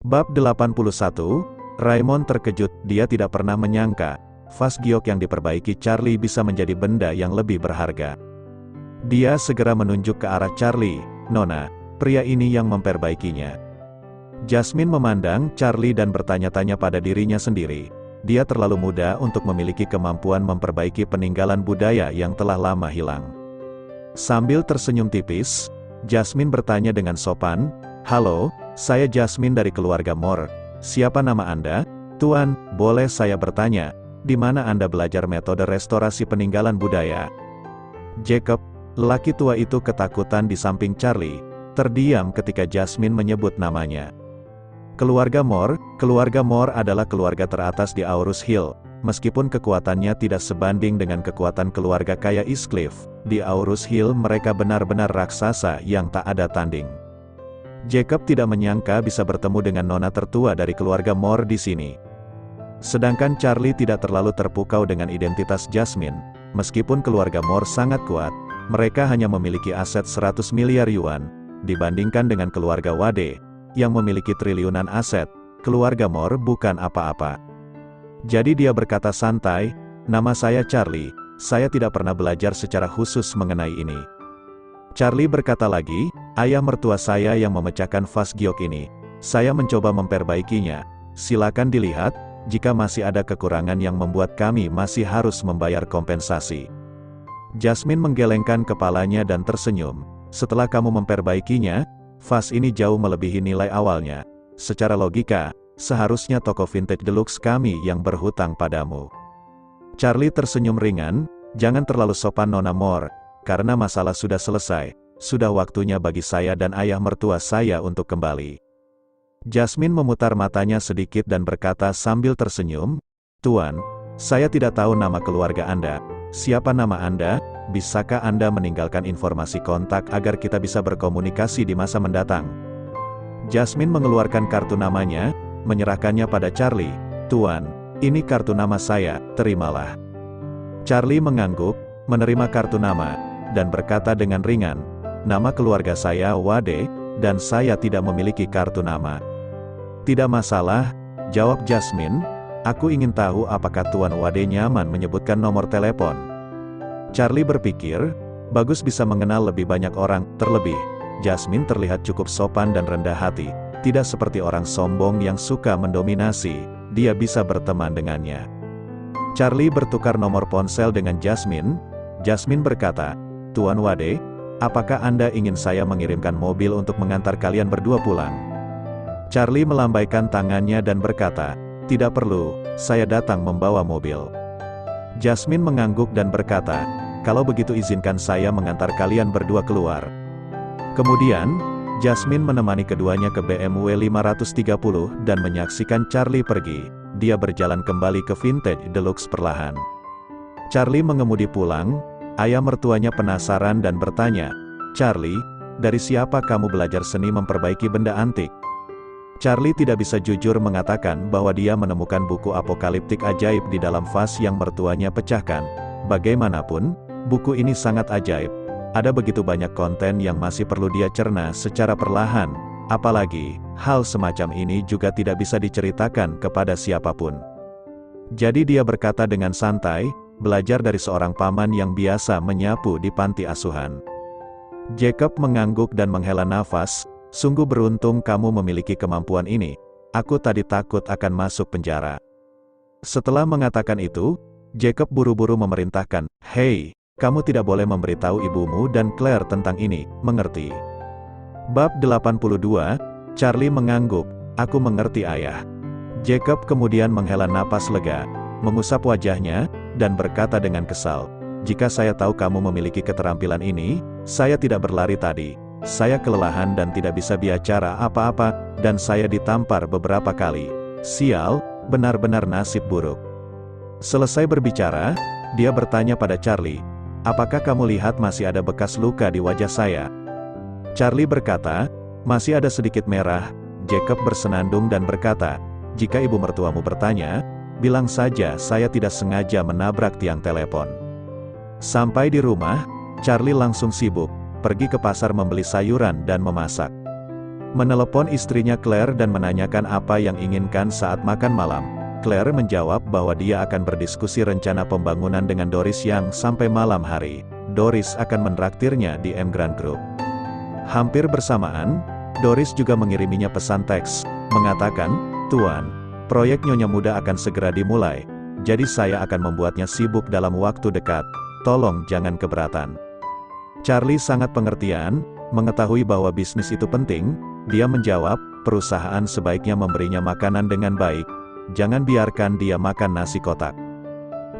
Bab 81, Raymond terkejut, dia tidak pernah menyangka, vas giok yang diperbaiki Charlie bisa menjadi benda yang lebih berharga. Dia segera menunjuk ke arah Charlie, "Nona, pria ini yang memperbaikinya." Jasmine memandang Charlie dan bertanya-tanya pada dirinya sendiri. Dia terlalu muda untuk memiliki kemampuan memperbaiki peninggalan budaya yang telah lama hilang. Sambil tersenyum tipis, Jasmine bertanya dengan sopan, "Halo, saya Jasmine dari keluarga Moore. Siapa nama Anda?" "Tuan, boleh saya bertanya, di mana Anda belajar metode restorasi peninggalan budaya?" Jacob, lelaki tua itu ketakutan di samping Charlie, terdiam ketika Jasmine menyebut namanya. Keluarga Moore adalah keluarga teratas di Aurus Hill. Meskipun kekuatannya tidak sebanding dengan kekuatan keluarga kaya Eastcliff, di Aurus Hill mereka benar-benar raksasa yang tak ada tanding. Jacob tidak menyangka bisa bertemu dengan nona tertua dari keluarga Moore di sini. Sedangkan Charlie tidak terlalu terpukau dengan identitas Jasmine. Meskipun keluarga Moore sangat kuat, mereka hanya memiliki aset 100 miliar yuan, dibandingkan dengan keluarga Wade, yang memiliki triliunan aset. Keluarga Moore bukan apa-apa. Jadi dia berkata santai, "Nama saya Charlie, saya tidak pernah belajar secara khusus mengenai ini." Charlie berkata lagi, "Ayah mertua saya yang memecahkan vas giok ini. Saya mencoba memperbaikinya. Silakan dilihat, jika masih ada kekurangan yang membuat kami masih harus membayar kompensasi." Jasmine menggelengkan kepalanya dan tersenyum. "Setelah kamu memperbaikinya, vas ini jauh melebihi nilai awalnya. Secara logika, seharusnya toko vintage deluxe kami yang berhutang padamu." Charlie tersenyum ringan, "Jangan terlalu sopan Nona Moore, karena masalah sudah selesai. Sudah waktunya bagi saya dan ayah mertua saya untuk kembali." Jasmine memutar matanya sedikit dan berkata sambil tersenyum, "Tuan, saya tidak tahu nama keluarga Anda. Siapa nama Anda? Bisakah Anda meninggalkan informasi kontak agar kita bisa berkomunikasi di masa mendatang?" Jasmine mengeluarkan kartu namanya, menyerahkannya pada Charlie. "Tuan, ini kartu nama saya, terimalah." Charlie mengangguk, menerima kartu nama, dan berkata dengan ringan, "Nama keluarga saya Wade, dan saya tidak memiliki kartu nama." "Tidak masalah," jawab Jasmine, "aku ingin tahu apakah Tuan Wade nyaman menyebutkan nomor telepon." Charlie berpikir, bagus bisa mengenal lebih banyak orang, terlebih, Jasmine terlihat cukup sopan dan rendah hati, tidak seperti orang sombong yang suka mendominasi, dia bisa berteman dengannya. Charlie bertukar nomor ponsel dengan Jasmine. Jasmine berkata, "Tuan Wade, apakah Anda ingin saya mengirimkan mobil untuk mengantar kalian berdua pulang?" Charlie melambaikan tangannya dan berkata, "Tidak perlu, saya datang membawa mobil." Jasmine mengangguk dan berkata, "Kalau begitu izinkan saya mengantar kalian berdua keluar." Kemudian, Jasmine menemani keduanya ke BMW 530 dan menyaksikan Charlie pergi. Dia berjalan kembali ke Vintage Deluxe perlahan. Charlie mengemudi pulang, ayah mertuanya penasaran dan bertanya, "Charlie, dari siapa kamu belajar seni memperbaiki benda antik?" Charlie tidak bisa jujur mengatakan bahwa dia menemukan buku apokaliptik ajaib di dalam vas yang mertuanya pecahkan. Bagaimanapun, buku ini sangat ajaib. Ada begitu banyak konten yang masih perlu dia cerna secara perlahan. Apalagi, hal semacam ini juga tidak bisa diceritakan kepada siapapun. Jadi dia berkata dengan santai, belajar dari seorang paman yang biasa menyapu di panti asuhan. Jacob mengangguk dan menghela nafas, "Sungguh beruntung kamu memiliki kemampuan ini. Aku tadi takut akan masuk penjara." Setelah mengatakan itu, Jacob buru-buru memerintahkan, "Hei, kamu tidak boleh memberitahu ibumu dan Claire tentang ini, mengerti?" Bab 82, Charlie mengangguk, "Aku mengerti ayah." Jacob kemudian menghela napas lega, mengusap wajahnya, dan berkata dengan kesal, "Jika saya tahu kamu memiliki keterampilan ini, saya tidak berlari tadi. Saya kelelahan dan tidak bisa bicara apa-apa, dan saya ditampar beberapa kali. Sial, benar-benar nasib buruk." Selesai berbicara, dia bertanya pada Charlie, "Apakah kamu lihat masih ada bekas luka di wajah saya?" Charlie berkata, "Masih ada sedikit merah." Jacob bersenandung dan berkata, "Jika ibu mertuamu bertanya, bilang saja saya tidak sengaja menabrak tiang telepon." Sampai di rumah, Charlie langsung sibuk, pergi ke pasar membeli sayuran dan memasak. Menelepon istrinya Claire dan menanyakan apa yang inginkan saat makan malam. Claire menjawab bahwa dia akan berdiskusi rencana pembangunan dengan Doris yang sampai malam hari. Doris akan menraktirnya di M Grand Group. Hampir bersamaan, Doris juga mengiriminya pesan teks, mengatakan, "Tuan, proyek Nyonya Muda akan segera dimulai, jadi saya akan membuatnya sibuk dalam waktu dekat. Tolong jangan keberatan." Charlie sangat pengertian, mengetahui bahwa bisnis itu penting. Dia menjawab, perusahaan sebaiknya memberinya makanan dengan baik, jangan biarkan dia makan nasi kotak.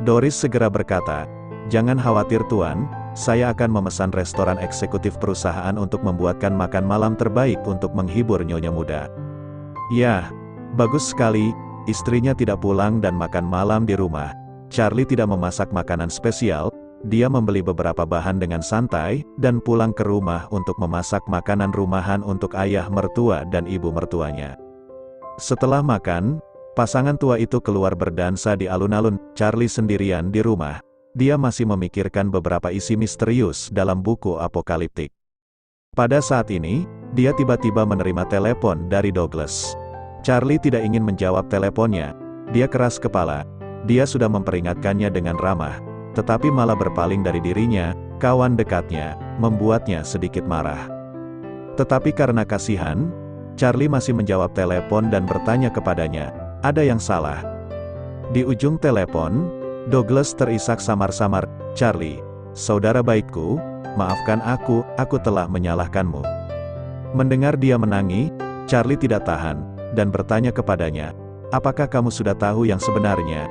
Doris segera berkata, "Jangan khawatir Tuan, saya akan memesan restoran eksekutif perusahaan untuk membuatkan makan malam terbaik untuk menghibur Nyonya Muda." "Ya, bagus sekali." Istrinya tidak pulang dan makan malam di rumah. Charlie tidak memasak makanan spesial, dia membeli beberapa bahan dengan santai, dan pulang ke rumah untuk memasak makanan rumahan untuk ayah mertua dan ibu mertuanya. Setelah makan, pasangan tua itu keluar berdansa di alun-alun. Charlie sendirian di rumah. Dia masih memikirkan beberapa isi misterius dalam buku apokaliptik. Pada saat ini, dia tiba-tiba menerima telepon dari Douglas. Charlie tidak ingin menjawab teleponnya. Dia keras kepala. Dia sudah memperingatkannya dengan ramah, tetapi malah berpaling dari dirinya, kawan dekatnya, membuatnya sedikit marah. Tetapi karena kasihan, Charlie masih menjawab telepon dan bertanya kepadanya, "Ada yang salah?" Di ujung telepon, Douglas terisak samar-samar, "Charlie, saudara baikku, maafkan aku telah menyalahkanmu." Mendengar dia menangis, Charlie tidak tahan, dan bertanya kepadanya, "Apakah kamu sudah tahu yang sebenarnya?"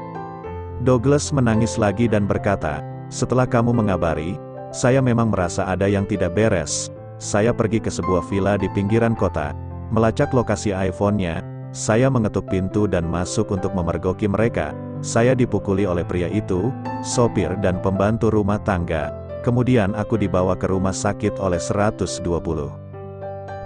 Douglas menangis lagi dan berkata, "Setelah kamu mengabari, saya memang merasa ada yang tidak beres. Saya pergi ke sebuah villa di pinggiran kota, melacak lokasi iPhone-nya, saya mengetuk pintu dan masuk untuk memergoki mereka. Saya dipukuli oleh pria itu, sopir dan pembantu rumah tangga. Kemudian aku dibawa ke rumah sakit oleh 120.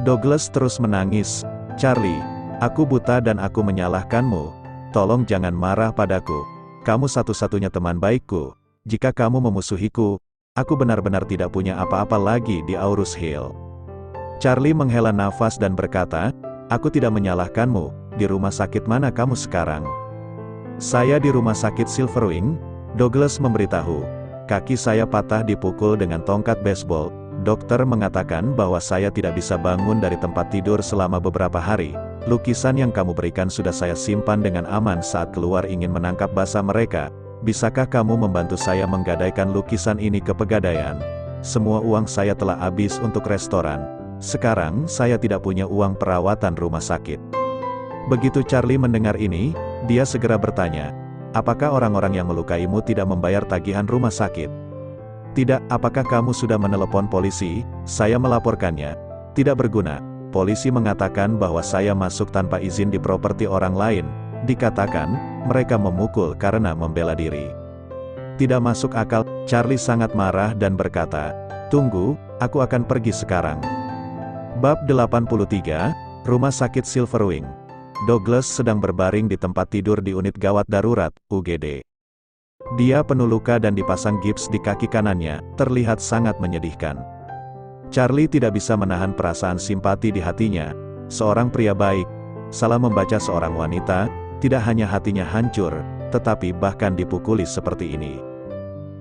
Douglas terus menangis, "Charlie, aku buta dan aku menyalahkanmu. Tolong jangan marah padaku. Kamu satu-satunya teman baikku. Jika kamu memusuhiku, aku benar-benar tidak punya apa-apa lagi di Aurus Hill." Charlie menghela nafas dan berkata, "Aku tidak menyalahkanmu. Di rumah sakit mana kamu sekarang?" "Saya di rumah sakit Silverwing," Douglas memberitahu. "Kaki saya patah dipukul dengan tongkat baseball. Dokter mengatakan bahwa saya tidak bisa bangun dari tempat tidur selama beberapa hari. Lukisan yang kamu berikan sudah saya simpan dengan aman saat keluar ingin menangkap basa mereka. Bisakah kamu membantu saya menggadaikan lukisan ini ke pegadaian? Semua uang saya telah habis untuk restoran. Sekarang saya tidak punya uang perawatan rumah sakit." Begitu Charlie mendengar ini, dia segera bertanya, "Apakah orang-orang yang melukaimu tidak membayar tagihan rumah sakit?" "Tidak." "Apakah kamu sudah menelepon polisi?" "Saya melaporkannya. Tidak berguna. Polisi mengatakan bahwa saya masuk tanpa izin di properti orang lain. Dikatakan, mereka memukul karena membela diri. Tidak masuk akal." Charlie sangat marah dan berkata, "Tunggu, aku akan pergi sekarang." Bab 83, Rumah Sakit Silverwing. Douglas sedang berbaring di tempat tidur di unit gawat darurat, UGD. Dia penuh luka dan dipasang gips di kaki kanannya, terlihat sangat menyedihkan. Charlie tidak bisa menahan perasaan simpati di hatinya. Seorang pria baik, salah membaca seorang wanita, tidak hanya hatinya hancur, tetapi bahkan dipukuli seperti ini.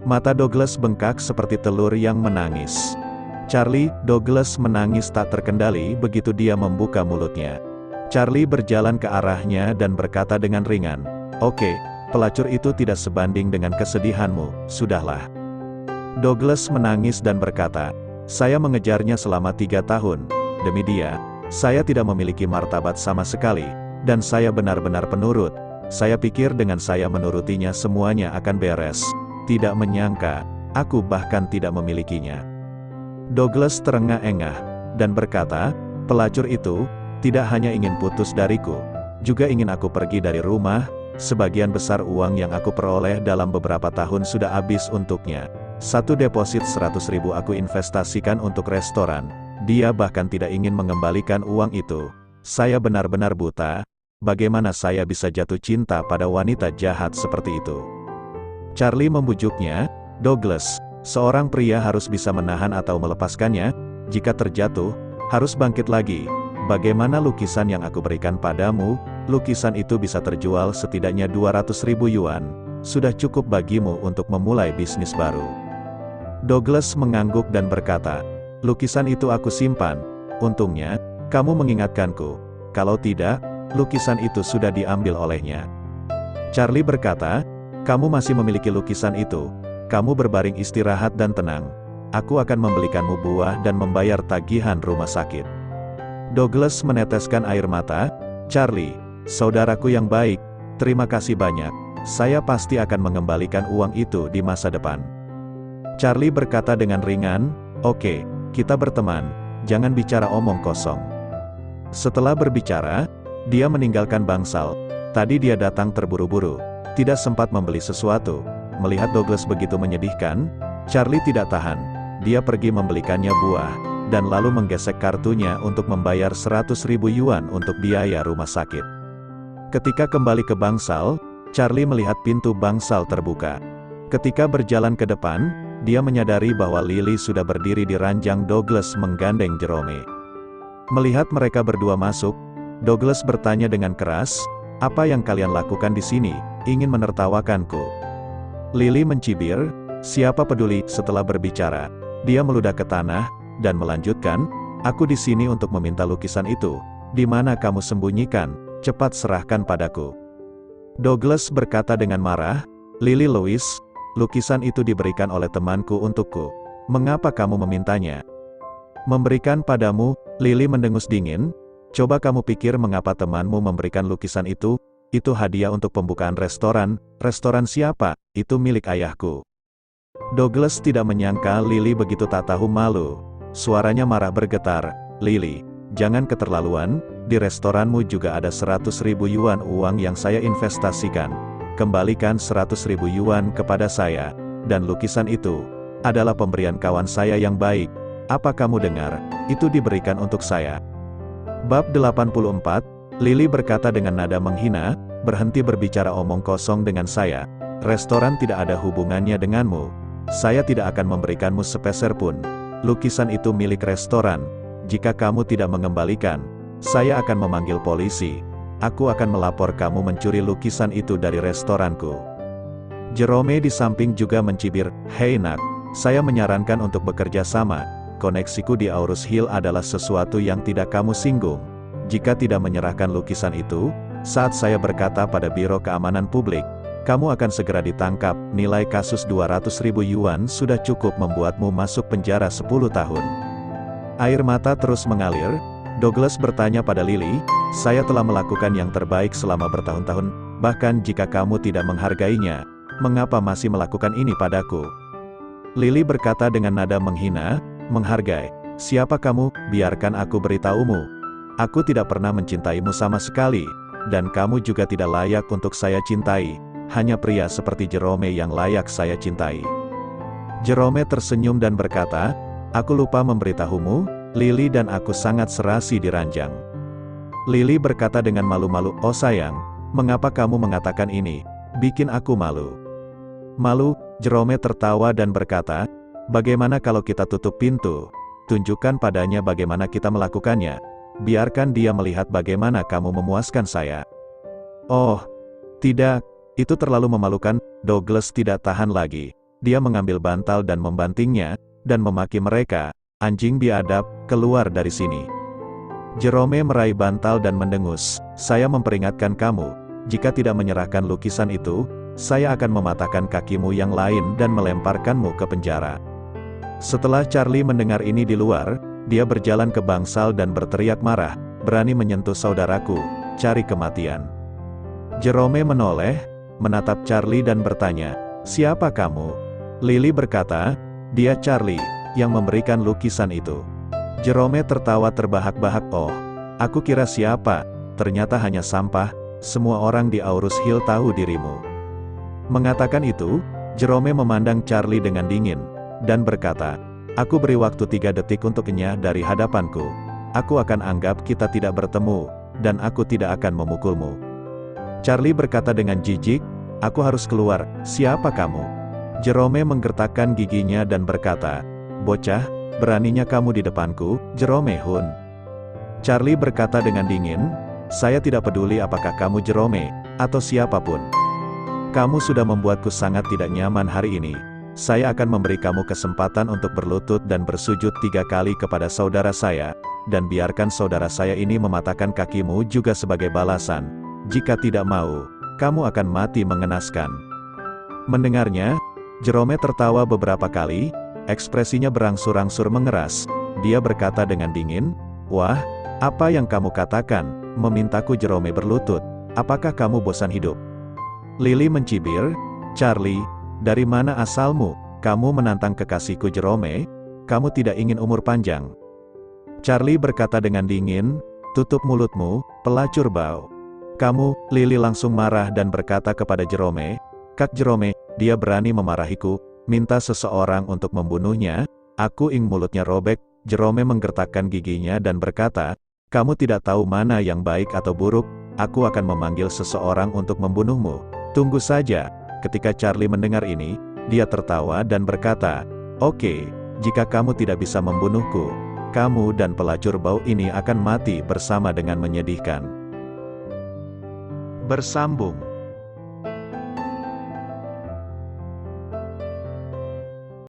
Mata Douglas bengkak seperti telur yang menangis. "Charlie," Douglas menangis tak terkendali begitu dia membuka mulutnya. Charlie berjalan ke arahnya dan berkata dengan ringan, "Oke, pelacur itu tidak sebanding dengan kesedihanmu, sudahlah." Douglas menangis dan berkata, "Saya mengejarnya selama 3 tahun. Demi dia, saya tidak memiliki martabat sama sekali, dan saya benar-benar penurut. Saya pikir dengan saya menurutinya semuanya akan beres. Tidak menyangka, aku bahkan tidak memilikinya." Douglas terengah-engah, dan berkata, "Pelacur itu, tidak hanya ingin putus dariku, juga ingin aku pergi dari rumah. Sebagian besar uang yang aku peroleh dalam beberapa tahun sudah habis untuknya. Satu deposit 100.000 aku investasikan untuk restoran. Dia bahkan tidak ingin mengembalikan uang itu. Saya benar-benar buta. Bagaimana saya bisa jatuh cinta pada wanita jahat seperti itu?" Charlie membujuknya, "Douglas, seorang pria harus bisa menahan atau melepaskannya. Jika terjatuh, harus bangkit lagi. bagaimana lukisan yang aku berikan padamu, lukisan itu bisa terjual setidaknya 200.000 yuan, sudah cukup bagimu untuk memulai bisnis baru. Douglas mengangguk dan berkata, lukisan itu aku simpan, untungnya, kamu mengingatkanku, kalau tidak, lukisan itu sudah diambil olehnya. Charlie berkata, kamu masih memiliki lukisan itu, kamu berbaring istirahat dan tenang, aku akan membelikanmu buah dan membayar tagihan rumah sakit. Douglas meneteskan air mata, Charlie, saudaraku yang baik, terima kasih banyak, saya pasti akan mengembalikan uang itu di masa depan. Charlie berkata dengan ringan, oke, kita berteman, jangan bicara omong kosong. Setelah berbicara, dia meninggalkan bangsal, tadi dia datang terburu-buru, tidak sempat membeli sesuatu. Melihat Douglas begitu menyedihkan, Charlie tidak tahan, dia pergi membelikannya buah, dan lalu menggesek kartunya untuk membayar 100.000 yuan untuk biaya rumah sakit. Ketika kembali ke bangsal, Charlie melihat pintu bangsal terbuka. Ketika berjalan ke depan, dia menyadari bahwa Lily sudah berdiri di ranjang Douglas menggandeng Jerome. Melihat mereka berdua masuk, Douglas bertanya dengan keras, apa yang kalian lakukan di sini, ingin menertawakanku? Lily mencibir, siapa peduli. Setelah berbicara, dia meludah ke tanah, dan melanjutkan, aku di sini untuk meminta lukisan itu, di mana kamu sembunyikan, cepat serahkan padaku. Douglas berkata dengan marah, Lily Louise, lukisan itu diberikan oleh temanku untukku, mengapa kamu memintanya? Memberikan padamu, Lily mendengus dingin, coba kamu pikir mengapa temanmu memberikan lukisan itu hadiah untuk pembukaan restoran, restoran siapa, itu milik ayahku. Douglas tidak menyangka Lily begitu tak tahu malu, suaranya marah bergetar, Lily, jangan keterlaluan, di restoranmu juga ada 100.000 yuan uang yang saya investasikan, kembalikan 100.000 yuan kepada saya, dan lukisan itu adalah pemberian kawan saya yang baik, apa kamu dengar, itu diberikan untuk saya. Bab 84, Lily berkata dengan nada menghina, berhenti berbicara omong kosong dengan saya, restoran tidak ada hubungannya denganmu, saya tidak akan memberikanmu sepeser pun, lukisan itu milik restoran, jika kamu tidak mengembalikan, saya akan memanggil polisi, aku akan melapor kamu mencuri lukisan itu dari restoranku. Jerome di samping juga mencibir, hei nak, saya menyarankan untuk bekerja sama, koneksiku di Aurus Hill adalah sesuatu yang tidak kamu singgung, jika tidak menyerahkan lukisan itu, saat saya berkata pada Biro Keamanan Publik, kamu akan segera ditangkap, nilai kasus 200.000 yuan sudah cukup membuatmu masuk penjara 10 tahun. Air mata terus mengalir, Douglas bertanya pada Lily, saya telah melakukan yang terbaik selama bertahun-tahun, bahkan jika kamu tidak menghargainya, mengapa masih melakukan ini padaku? Lily berkata dengan nada menghina, menghargai, siapa kamu, biarkan aku beritahumu. Aku tidak pernah mencintaimu sama sekali, dan kamu juga tidak layak untuk saya cintai, hanya pria seperti Jerome yang layak saya cintai. Jerome tersenyum dan berkata, aku lupa memberitahumu, Lily dan aku sangat serasi di ranjang. Lily berkata dengan malu-malu, oh sayang, mengapa kamu mengatakan ini, bikin aku malu. Malu, Jerome tertawa dan berkata, bagaimana kalau kita tutup pintu, tunjukkan padanya bagaimana kita melakukannya, biarkan dia melihat bagaimana kamu memuaskan saya. Oh, tidak, itu terlalu memalukan. Douglas tidak tahan lagi, dia mengambil bantal dan membantingnya, dan memaki mereka, anjing biadab, keluar dari sini. Jerome meraih bantal dan mendengus, saya memperingatkan kamu, jika tidak menyerahkan lukisan itu, saya akan mematahkan kakimu yang lain dan melemparkanmu ke penjara. Setelah Charlie mendengar ini di luar, dia berjalan ke bangsal dan berteriak marah, berani menyentuh saudaraku, cari kematian. Jerome menoleh, menatap Charlie dan bertanya, siapa kamu? Lily berkata, dia Charlie, yang memberikan lukisan itu. Jerome tertawa terbahak-bahak, oh, aku kira siapa, ternyata hanya sampah, semua orang di Aurus Hill tahu dirimu. Mengatakan itu, Jerome memandang Charlie dengan dingin, dan berkata, aku beri waktu 3 detik untuk enyah dari hadapanku, aku akan anggap kita tidak bertemu, dan aku tidak akan memukulmu. Charlie berkata dengan jijik, aku harus keluar, siapa kamu? Jerome menggertakkan giginya dan berkata, bocah, beraninya kamu di depanku, Jerome Hun. Charlie berkata dengan dingin, "Saya tidak peduli apakah kamu Jerome, atau siapapun. Kamu sudah membuatku sangat tidak nyaman hari ini. Saya akan memberi kamu kesempatan untuk berlutut dan bersujud 3 kali kepada saudara saya, dan biarkan saudara saya ini mematahkan kakimu juga sebagai balasan. Jika tidak mau, kamu akan mati mengenaskan." Mendengarnya, Jerome tertawa beberapa kali, ekspresinya berangsur-angsur mengeras. Dia berkata dengan dingin, "Wah, apa yang kamu katakan, memintaku Jerome berlutut? Apakah kamu bosan hidup?" Lily mencibir, "Charlie, dari mana asalmu? Kamu menantang kekasihku Jerome? Kamu tidak ingin umur panjang?" Charlie berkata dengan dingin, "Tutup mulutmu, pelacur bau." "Kamu," Lily langsung marah dan berkata kepada Jerome, "Kak Jerome, dia berani memarahiku, minta seseorang untuk membunuhnya, aku ingin mulutnya robek." Jerome menggertakkan giginya dan berkata, "Kamu tidak tahu mana yang baik atau buruk, aku akan memanggil seseorang untuk membunuhmu. Tunggu saja." Ketika Charlie mendengar ini, dia tertawa dan berkata, "Oke, jika kamu tidak bisa membunuhku, kamu dan pelacur bau ini akan mati bersama dengan menyedihkan." Bersambung.